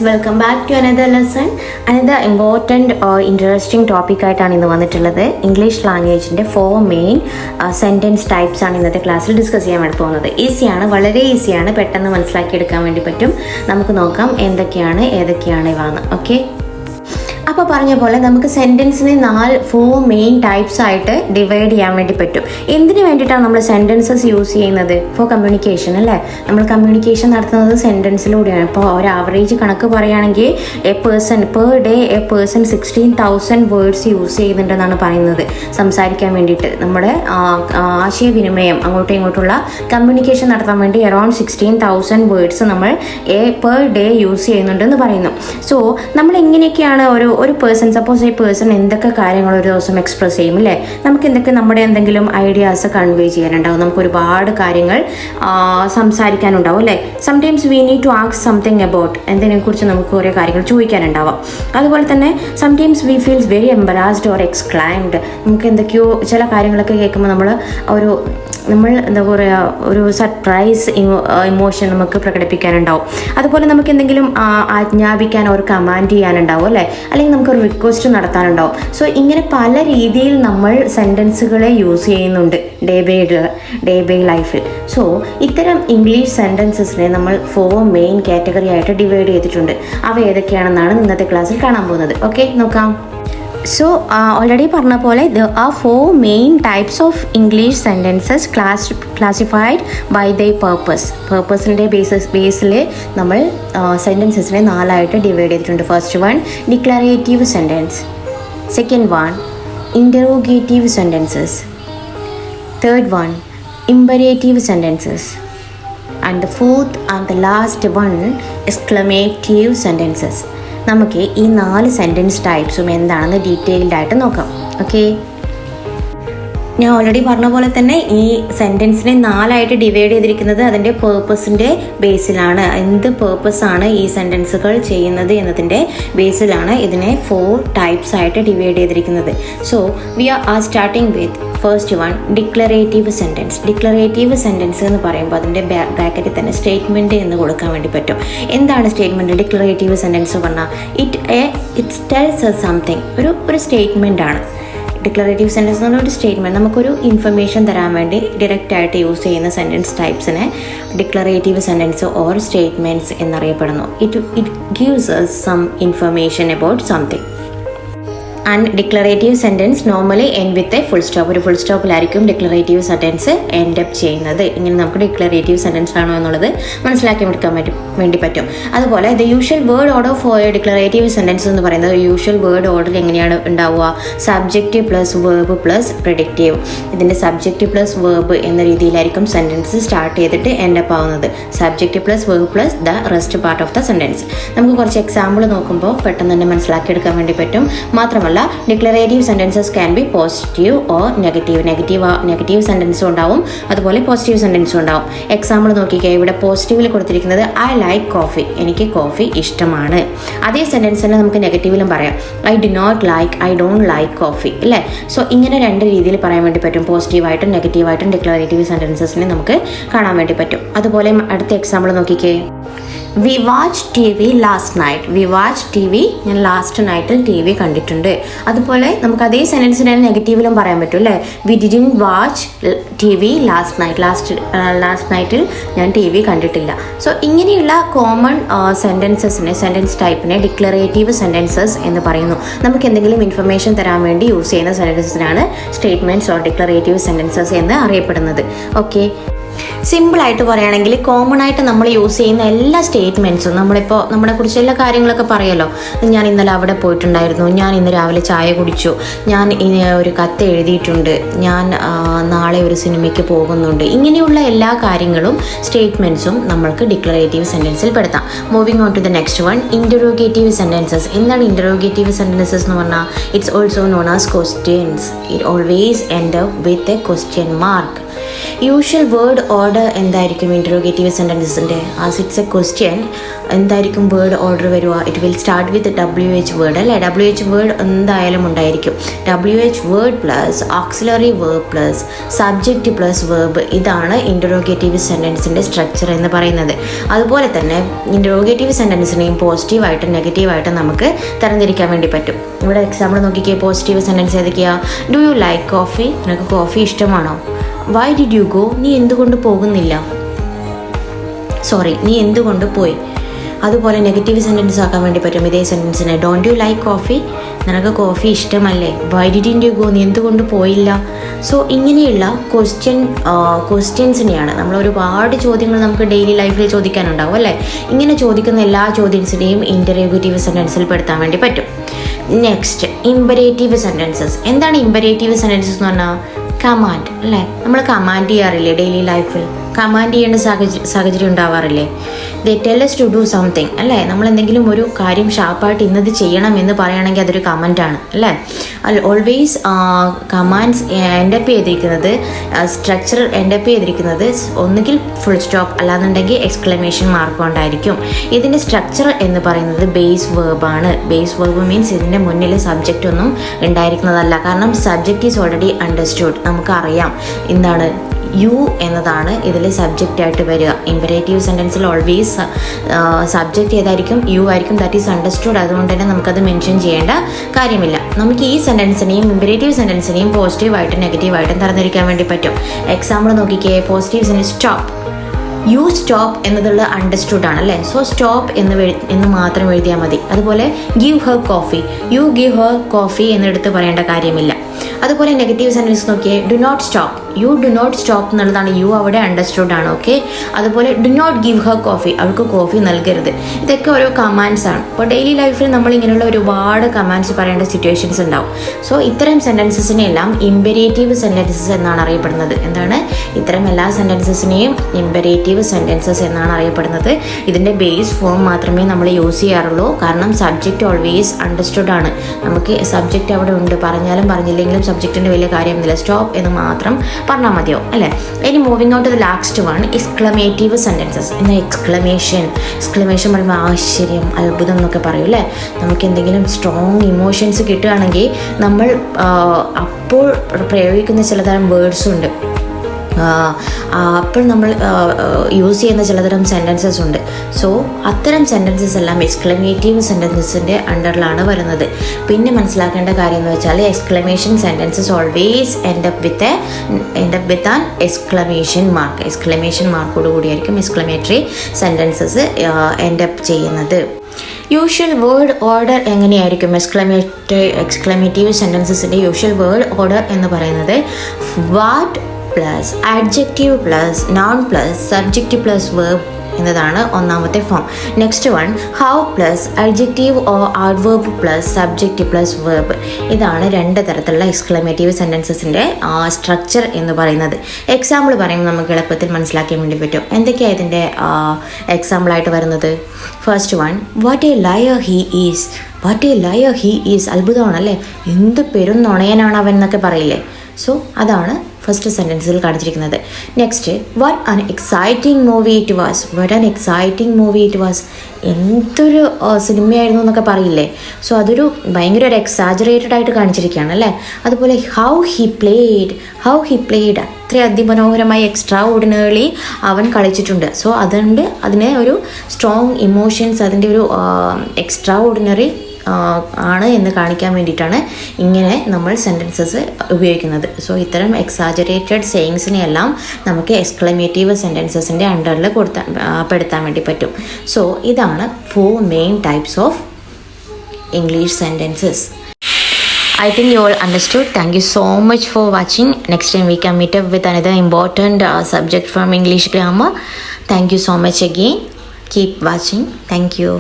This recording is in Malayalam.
Welcome back to another lesson. Another important interesting ടോപ്പിക്കായിട്ടാണ് ഇന്ന് വന്നിട്ടുള്ളത്. ഇംഗ്ലീഷ് ലാംഗ്വേജിൻ്റെ 4 മെയിൻ സെൻറ്റൻസ് ടൈപ്സ് ആണ് ഇന്നത്തെ ക്ലാസ്സിൽ ഡിസ്കസ് ചെയ്യാൻ വേണ്ടി പോകുന്നത്. ഈസിയാണ്, വളരെ ഈസിയാണ്, പെട്ടെന്ന് മനസ്സിലാക്കിയെടുക്കാൻ വേണ്ടി പറ്റും. നമുക്ക് നോക്കാം ഏതൊക്കെയാണ് ഇവന്ന്. ഓക്കെ, അപ്പോൾ പറഞ്ഞ പോലെ നമുക്ക് സെൻറ്റൻസിനെ 4 മെയിൻ ടൈപ്സ് ആയിട്ട് ഡിവൈഡ് ചെയ്യാൻ വേണ്ടി പറ്റും. എന്തിനു വേണ്ടിയിട്ടാണ് നമ്മൾ സെൻറ്റൻസസ് യൂസ് ചെയ്യുന്നത്? ഫോർ കമ്മ്യൂണിക്കേഷൻ അല്ലേ. നമ്മൾ കമ്മ്യൂണിക്കേഷൻ നടത്തുന്നത് സെൻറ്റൻസിലൂടെയാണ്. ഇപ്പോൾ ഒരു ആവറേജ് കണക്ക് പറയുകയാണെങ്കിൽ പെർ ഡേ 16,000 വേർഡ്സ് യൂസ് ചെയ്യുന്നുണ്ടെന്നാണ് പറയുന്നത് സംസാരിക്കാൻ വേണ്ടിയിട്ട്. നമ്മുടെ ആശയവിനിമയം അങ്ങോട്ടും ഇങ്ങോട്ടുള്ള കമ്മ്യൂണിക്കേഷൻ നടത്താൻ വേണ്ടി അറൗണ്ട് 16,000 വേർഡ്സ് നമ്മൾ പെർ ഡേ യൂസ് ചെയ്യുന്നുണ്ടെന്ന് പറയുന്നു. സോ നമ്മൾ എങ്ങനെയൊക്കെയാണ് ഒരു പേഴ്സൺ, സപ്പോസ് ഈ പേഴ്സൺ എന്തൊക്കെ കാര്യങ്ങൾ ഒരു ദിവസം എക്സ്പ്രസ് ചെയ്യും അല്ലേ, നമുക്ക് എന്തൊക്കെ നമ്മുടെ എന്തെങ്കിലും ഐഡിയാസ് കൺവേ ചെയ്യാനുണ്ടാവും, നമുക്ക് ഒരുപാട് കാര്യങ്ങൾ സംസാരിക്കാനുണ്ടാവും അല്ലേ. Sometimes we need to ask something about എന്തിനെക്കുറിച്ച് നമുക്ക് കുറേ കാര്യങ്ങൾ ചോദിക്കാനുണ്ടാവാം. അതുപോലെ തന്നെ sometimes we feels very embarrassed or exclaimed. നമുക്ക് എന്തൊക്കെയോ ചില കാര്യങ്ങളൊക്കെ കേൾക്കുമ്പോൾ നമ്മൾ എന്താ പറയുക, ഒരു സർപ്രൈസ് ഇമോഷൻ നമുക്ക് പ്രകടിപ്പിക്കാനുണ്ടാവും. അതുപോലെ നമുക്ക് എന്തെങ്കിലും ആജ്ഞാപിക്കാൻ ഒരു കമാൻഡ് ചെയ്യാനുണ്ടാവും അല്ലേ, അല്ലെങ്കിൽ നമുക്കൊരു റിക്വസ്റ്റ് നടത്താനുണ്ടാവും. സോ ഇങ്ങനെ പല രീതിയിൽ നമ്മൾ സെൻറ്റൻസുകളെ യൂസ് ചെയ്യുന്നുണ്ട് ഡേ ബൈ ലൈഫിൽ. സോ ഇത്തരം ഇംഗ്ലീഷ് സെൻറ്റൻസസിനെ നമ്മൾ 4 മെയിൻ കാറ്റഗറി ആയിട്ട് ഡിവൈഡ് ചെയ്തിട്ടുണ്ട്. അവ ഏതൊക്കെയാണെന്നാണ് ഇന്നത്തെ ക്ലാസ്സിൽ കാണാൻ പോകുന്നത്. ഓക്കെ, നോക്കാം. സോ ഓൾറെഡി പറഞ്ഞ പോലെ there are 4 main types of English sentences classified by their പേർപ്പസിൻ്റെ ബേസിൽ നമ്മൾ സെൻറ്റൻസസിനെ 4 ഡിവൈഡ് ചെയ്തിട്ടുണ്ട്. First one declarative sentence, second one interrogative sentences, third one imperative sentences, and the fourth and the last one exclamative sentences. നമുക്ക് ഈ 4 സെൻറ്റൻസ് ടൈപ്സും എന്താണെന്ന് ഡീറ്റെയിൽഡ് ആയിട്ട് നോക്കാം. ഓക്കെ, ഞാൻ ഓൾറെഡി പറഞ്ഞ പോലെ തന്നെ ഈ സെൻറ്റൻസിനെ 4 ഡിവൈഡ് ചെയ്തിരിക്കുന്നത് അതിൻ്റെ പേർപ്പസിൻ്റെ ബേസിലാണ്. എന്ത് പേർപ്പസാണ് ഈ സെൻറ്റൻസുകൾ ചെയ്യുന്നത് എന്നതിൻ്റെ ബേസിലാണ് ഇതിനെ 4 ടൈപ്സ് ആയിട്ട് ഡിവൈഡ് ചെയ്തിരിക്കുന്നത്. So we R starting with first one declarative sentence. Declarative sentence എന്ന് പറയുമ്പോൾ അതിൻ്റെ ബ്രാക്കറ്റിൽ തന്നെ സ്റ്റേറ്റ്മെൻറ്റ് എന്ന് കൊടുക്കാൻ വേണ്ടി പറ്റും. എന്താണ് സ്റ്റേറ്റ്മെൻറ്റ്? ഡിക്ലറേറ്റീവ് സെൻറ്റൻസ് പറഞ്ഞാൽ ഇറ്റ് ടെൽസ് സംതിങ്, ഒരു സ്റ്റേറ്റ്മെൻ്റ് ആണ്. ഡിക്ലറേറ്റീവ് സെൻറ്റൻസ് എന്ന് പറഞ്ഞ ഒരു സ്റ്റേറ്റ്മെൻറ്റ്, നമുക്കൊരു ഇൻഫർമേഷൻ തരാൻ വേണ്ടി ഡയറക്റ്റായിട്ട് യൂസ് ചെയ്യുന്ന സെൻറ്റൻസ് ടൈപ്സിനെ ഡിക്ലറേറ്റീവ് സെൻറ്റൻസ് ഓർ സ്റ്റേറ്റ്മെൻറ്റ്സ് എന്നറിയപ്പെടുന്നു. It gives us some information about something. And declarative sentence normally end with a full stop. ഒരു ഫുൾ സ്റ്റോപ്പിലായിരിക്കും ഡിക്ലറേറ്റീവ് സെൻറ്റൻസ് എൻഡ് അപ്പ് ചെയ്യുന്നത്. ഇങ്ങനെ നമുക്ക് ഡിക്ലറേറ്റീവ് സെൻറ്റൻസ് ആണോ എന്നുള്ളത് മനസ്സിലാക്കി എടുക്കാൻ വേണ്ടി പറ്റും. അതുപോലെ the usual word order for declarative sentence എന്ന് പറയുന്നത് യൂഷ്വൽ വേർഡ് ഓർഡർ എങ്ങനെയാണ് ഉണ്ടാവുക? Subject plus verb plus predictive. ഇതിൻ്റെ സബ്ജക്റ്റ് പ്ലസ് വേർബ് എന്ന രീതിയിലായിരിക്കും സെൻറ്റൻസ് സ്റ്റാർട്ട് ചെയ്തിട്ട് എൻഡ് അപ്പ് ആവുന്നത്. Subject plus verb plus the rest part of the sentence. നമുക്ക് കുറച്ച് എക്സാമ്പിൾ നോക്കുമ്പോൾ പെട്ടെന്ന് തന്നെ മനസ്സിലാക്കിയെടുക്കാൻ വേണ്ടി പറ്റും. മാത്രമല്ല declarative sentences can be positive or negative. Negative സെൻറ്റൻസും ഉണ്ടാവും, അതുപോലെ പോസിറ്റീവ് സെൻറ്റൻസും ഉണ്ടാവും. എക്സാമ്പിൾ നോക്കിക്കേ, ഇവിടെ പോസിറ്റീവിൽ കൊടുത്തിരിക്കുന്നത് ഐ ലൈക്ക് കോഫി, എനിക്ക് കോഫി ഇഷ്ടമാണ്. അതേ സെൻറ്റൻസ് തന്നെ നമുക്ക് നെഗറ്റീവിലും പറയാം, I do not like, I don't like coffee അല്ലേ. സോ ഇങ്ങനെ 2 രീതിയിൽ പറയാൻ വേണ്ടി പറ്റും. പോസിറ്റീവായിട്ടും നെഗറ്റീവായിട്ടും ഡിക്ലറേറ്റീവ് സെൻറ്റൻസസിനെ നമുക്ക് കാണാൻ വേണ്ടി പറ്റും. അതുപോലെ അടുത്ത എക്സാമ്പിൾ നോക്കിക്കേ, we watch TV last night. We watch TV, ഞാൻ ലാസ്റ്റ് നൈറ്റിൽ TV കണ്ടിട്ടുണ്ട്. അതുപോലെ നമുക്ക് അതേ സെൻറ്റൻസിനെ നെഗറ്റീവിലും പറയാൻ പറ്റും അല്ലേ. We didn't watch TV last night. Last നൈറ്റിൽ ഞാൻ TV കണ്ടിട്ടില്ല. സോ ഇങ്ങനെയുള്ള കോമൺ സെൻറ്റൻസ് ടൈപ്പിനെ ഡിക്ലറേറ്റീവ് സെൻറ്റൻസസ് എന്ന് പറയുന്നു. നമുക്ക് എന്തെങ്കിലും ഇൻഫർമേഷൻ തരാൻ വേണ്ടി യൂസ് ചെയ്യുന്ന സെൻറ്റൻസിനാണ് സ്റ്റേറ്റ്മെൻറ്റ്സ് ഓർ ഡിക്ലറേറ്റീവ് സെൻറ്റൻസസ് എന്ന് അറിയപ്പെടുന്നത്. ഓക്കെ, സിമ്പിളായിട്ട് പറയുകയാണെങ്കിൽ കോമൺ ആയിട്ട് നമ്മൾ യൂസ് ചെയ്യുന്ന എല്ലാ സ്റ്റേറ്റ്മെൻറ്റ്സും, നമ്മളിപ്പോൾ നമ്മളെക്കുറിച്ച് എല്ലാ കാര്യങ്ങളൊക്കെ പറയുമല്ലോ. ഞാൻ ഇന്നലെ അവിടെ പോയിട്ടുണ്ടായിരുന്നു, ഞാൻ ഇന്ന് രാവിലെ ചായ കുടിച്ചു, ഞാൻ ഒരു കത്ത് എഴുതിയിട്ടുണ്ട്, ഞാൻ നാളെ ഒരു സിനിമയ്ക്ക് പോകുന്നുണ്ട്. ഇങ്ങനെയുള്ള എല്ലാ കാര്യങ്ങളും സ്റ്റേറ്റ്മെൻറ്റ്സും നമ്മൾക്ക് ഡിക്ലറേറ്റീവ് സെൻറ്റൻസിൽ പെടുത്താം. Moving on to the next one, interrogative sentences. എന്താണ് ഇൻ്ററോഗേറ്റീവ് സെൻറ്റൻസസ് എന്ന് പറഞ്ഞാൽ? It's also known as questions. It always end up with a question mark. Usual word order എന്തായിരിക്കും ഇൻറ്ററോഗേറ്റീവ് സെൻറ്റൻസസിൻ്റെ? ആസ് ഇറ്റ്സ് എ ക്വസ്റ്റ്യൻ എന്തായിരിക്കും വേർഡ് ഓർഡർ വരിക? It will start with WH word അല്ലേ? WH വേർഡ് എന്തായാലും ഉണ്ടായിരിക്കും. WH word plus auxiliary verb plus subject plus verb. ഇതാണ് ഇൻറ്ററോഗേറ്റീവ് സെൻറ്റൻസിൻ്റെ സ്ട്രക്ചർ എന്ന് പറയുന്നത്. അതുപോലെ തന്നെ ഇൻറ്ററോഗേറ്റീവ് സെൻറ്റൻസിനെയും പോസിറ്റീവായിട്ടും നെഗറ്റീവായിട്ടും നമുക്ക് തരംതിരിക്കാൻ വേണ്ടി പറ്റും. ഇവിടെ എക്സാമ്പിൾ നോക്കിക്കേ. പോസിറ്റീവ് സെൻറ്റൻസ് ഏതൊക്കെയാണ്? Do you like coffee? നിനക്ക് കോഫി ഇഷ്ടമാണോ? Why did you go? നീ എന്തുകൊണ്ട് പോകുന്നില്ല? നീ എന്തുകൊണ്ട് പോയി? അതുപോലെ നെഗറ്റീവ് സെൻറ്റൻസ് ആക്കാൻ വേണ്ടി പറ്റും ഇതേ സെൻറ്റൻസിനെ. Don't you like coffee? നിനക്ക് കോഫി ഇഷ്ടമല്ലേ? Why didn't you go? നീ എന്തുകൊണ്ട് പോയില്ല? സോ ഇങ്ങനെയുള്ള ക്വസ്റ്റ്യൻസിനെയാണ് നമ്മൾ ഒരുപാട് ചോദ്യങ്ങൾ നമുക്ക് ഡെയിലി ലൈഫിൽ ചോദിക്കാനുണ്ടാവും അല്ലേ? ഇങ്ങനെ ചോദിക്കുന്ന എല്ലാ ചോദ്യത്തിനെയും ഇൻറ്ററോഗേറ്റീവ് സെൻറ്റൻസിൽ പെടുത്താൻ വേണ്ടി പറ്റും. Next, imperative sentences. എന്താണ് ഇമ്പരേറ്റീവ് സെൻറ്റൻസസ് എന്ന് പറഞ്ഞാൽ? കമാൻഡ് അല്ലേ? നമ്മൾ കമാൻഡ് ചെയ്യാറില്ലേ ഡെയിലി ലൈഫിൽ? കമാൻഡ് ചെയ്യേണ്ട സാഹചര്യം ഉണ്ടാവാറില്ലേ? They tell us to do something അല്ലേ? നമ്മൾ എന്തെങ്കിലും ഒരു കാര്യം ഷാർപ്പായിട്ട് ഇന്നത് ചെയ്യണം എന്ന് പറയുകയാണെങ്കിൽ അതൊരു കമൻറ്റാണ് അല്ലേ? ഓൾവേസ് കമാൻഡ്സ് എൻ്റെ അപ്പ് ചെയ്തിരിക്കുന്നത്, സ്ട്രക്ചർ എൻ്റെ അപ്പ് ചെയ്തിരിക്കുന്നത് ഒന്നുകിൽ ഫുൾ സ്റ്റോപ്പ് അല്ലാന്നുണ്ടെങ്കിൽ എക്സ്ക്ലമേഷൻ മാർക്ക് കൊണ്ടായിരിക്കും. ഇതിൻ്റെ സ്ട്രക്ചർ എന്ന് പറയുന്നത് ബേസ് വേർബാണ്. ബേസ് വേർബ് മീൻസ് ഇതിൻ്റെ മുന്നിൽ സബ്ജക്റ്റ് ഒന്നും ഉണ്ടായിരിക്കുന്നതല്ല. കാരണം സബ്ജക്റ്റ് ഈസ് ഓൾറെഡി അണ്ടർസ്റ്റുഡ്. നമുക്കറിയാം എന്താണ് യു എന്നതാണ് ഇതിൽ സബ്ജക്റ്റായിട്ട് വരിക. ഇമ്പരേറ്റീവ് സെൻറ്റൻസിൽ ഓൾവേസ് സബ്ജക്റ്റ് ഏതായിരിക്കും? യു ആയിരിക്കും. That is understood. അതുകൊണ്ട് തന്നെ നമുക്കത് മെൻഷൻ ചെയ്യേണ്ട കാര്യമില്ല. നമുക്ക് ഈ സെൻറ്റൻസിനെയും ഇമ്പരേറ്റീവ് സെൻറ്റൻസിനെയും പോസിറ്റീവായിട്ടും നെഗറ്റീവായിട്ടും തരംതിരിക്കാൻ വേണ്ടി പറ്റും. എക്സാമ്പിൾ നോക്കിക്കേ. Positive sentence stop. You stop എന്നതുള്ള അണ്ടർസ്റ്റുഡ് ആണ് അല്ലേ? സോ സ്റ്റോപ്പ് എന്ന് മാത്രം എഴുതിയാൽ മതി. അതുപോലെ give her coffee. You give her coffee എന്നെടുത്ത് പറയേണ്ട കാര്യമില്ല. അതുപോലെ നെഗറ്റീവ് സെൻറ്റൻസ് നോക്കിയേ. Do not stop. You do not stop എന്നുള്ളതാണ്. യു അവിടെ അണ്ടർസ്റ്റുഡ് ആണ്. ഓക്കെ. അതുപോലെ do not give her coffee. അവൾക്ക് കോഫി നൽകരുത്. ഇതൊക്കെ ഓരോ കമാൻഡ്സ് ആണ്. അപ്പോൾ ഡെയിലി ലൈഫിൽ നമ്മൾ ഇങ്ങനെയുള്ള ഒരുപാട് കമാൻഡ്സ് പറയേണ്ട സിറ്റുവേഷൻസ് ഉണ്ടാവും. സോ ഇത്തരം സെൻറ്റൻസസിനെല്ലാം ഇമ്പരേറ്റീവ് സെൻറ്റൻസസ് എന്നാണ് അറിയപ്പെടുന്നത്. എന്താണ്? ഇത്തരം എല്ലാ സെൻറ്റൻസസിനെയും ഇമ്പരേറ്റീവ് സെൻറ്റൻസസ് എന്നാണ് അറിയപ്പെടുന്നത്. ഇതിൻ്റെ ബേസ് ഫോം മാത്രമേ നമ്മൾ യൂസ് ചെയ്യാറുള്ളൂ. കാരണം സബ്ജക്റ്റ് ഓൾവേസ് അണ്ടർസ്റ്റുഡ് ആണ്. നമുക്ക് സബ്ജക്റ്റ് അവിടെ ഉണ്ട്. പറഞ്ഞാലും പറഞ്ഞില്ലെങ്കിലും സബ്ജക്റ്റിൻ്റെ വലിയ കാര്യമൊന്നുമില്ല. സ്റ്റോപ്പ് എന്ന് മാത്രം പറഞ്ഞാൽ മതിയോ അല്ലേ? ഇനി moving out the last one, exclamative sentences. എന്നാൽ എക്സ്ക്ലമേഷൻ പറയുമ്പോൾ ആശ്ചര്യം, അത്ഭുതം എന്നൊക്കെ പറയും അല്ലേ? നമുക്ക് എന്തെങ്കിലും സ്ട്രോങ് ഇമോഷൻസ് കിട്ടുകയാണെങ്കിൽ നമ്മൾ അപ്പോൾ പ്രയോഗിക്കുന്ന ചിലതരം വേർഡ്സ് ഉണ്ട്. അപ്പോൾ നമ്മൾ യൂസ് ചെയ്യുന്ന ചിലതരം സെൻറ്റൻസസ് ഉണ്ട്. സോ അത്തരം സെൻറ്റൻസസ് എല്ലാം എക്സ്ക്ലമേറ്റീവ് സെൻറ്റൻസസിൻ്റെ അണ്ടറിലാണ് വരുന്നത്. പിന്നെ മനസ്സിലാക്കേണ്ട കാര്യം എന്ന് വെച്ചാൽ exclamation sentences always end up with an exclamation mark. Exclamation മാർക്കോട് കൂടിയായിരിക്കും എക്സ്ക്ലമേറ്ററി സെൻറ്റൻസസ് എൻഡ് അപ്പ് ചെയ്യുന്നത്. യൂഷ്വൽ വേർഡ് ഓർഡർ എങ്ങനെയായിരിക്കും? എക്സ്ക്ലമേറ്റീവ് സെൻറ്റൻസസിൻ്റെ യൂഷ്വൽ വേർഡ് ഓർഡർ എന്ന് പറയുന്നത് what plus adjective plus noun plus subject plus verb എന്നതാണ് ഒന്നാമത്തെ form. Next one, how plus adjective or adverb plus subject plus verb. ഇതാണ് രണ്ട് തരത്തിലുള്ള എക്സ്ക്ലമേറ്റീവ് സെൻറ്റൻസസിൻ്റെ സ്ട്രക്ചർ എന്ന് പറയുന്നത്. എക്സാമ്പിൾ പറയുമ്പോൾ നമുക്ക് എളുപ്പത്തിൽ മനസ്സിലാക്കാൻ വേണ്ടി പറ്റും. എന്തൊക്കെയാണ് ഇതിൻ്റെ എക്സാമ്പിളായിട്ട് വരുന്നത്? First one, what a liar he is. What a liar he is. അത്ഭുതമാണല്ലേ, എന്ത് പെരും നുണയനാണ് അവൻ എന്നൊക്കെ പറയില്ലേ? സോ അതാണ് ഫസ്റ്റ് സെൻറ്റൻസിൽ കാണിച്ചിരിക്കുന്നത്. Next, what an exciting movie it was. What an exciting movie it was. എന്തൊരു സിനിമയായിരുന്നു എന്നൊക്കെ പറയില്ലേ? സോ അതൊരു ഭയങ്കര ഒരു എക്സാജറേറ്റഡ് ആയിട്ട് കാണിച്ചിരിക്കുകയാണ് അല്ലേ? അതുപോലെ ഹൗ ഹി പ്ലേഡ്. അത്ര അതിമനോഹരമായി എക്സ്ട്രാ ഓർഡിനറി അവൻ കളിച്ചിട്ടുണ്ട്. സോ അതുകൊണ്ട് അതിനെ ഒരു സ്ട്രോങ് ഇമോഷൻസ്, അതിൻ്റെ ഒരു എക്സ്ട്രാ ഓർഡിനറി ആണ് എന്ന് കാണിക്കാൻ വേണ്ടിയിട്ടാണ് ഇങ്ങനെ നമ്മൾ സെൻറ്റൻസസ് ഉപയോഗിക്കുന്നത്. സോ ഇത്തരം എക്സാജറേറ്റഡ് സെയിങ്സിനെയെല്ലാം നമുക്ക് എക്സ്ക്ലമേറ്റീവ് സെൻറ്റൻസസിൻ്റെ അണ്ടറിൽ പെടുത്താൻ വേണ്ടി പറ്റും. സോ ഇതാണ് 4 main types of English sentences. I think you all understood. Thank you so much for watching. Next time we can meet up with another important subject from English grammar. Thank you so much again. Keep watching. Thank you.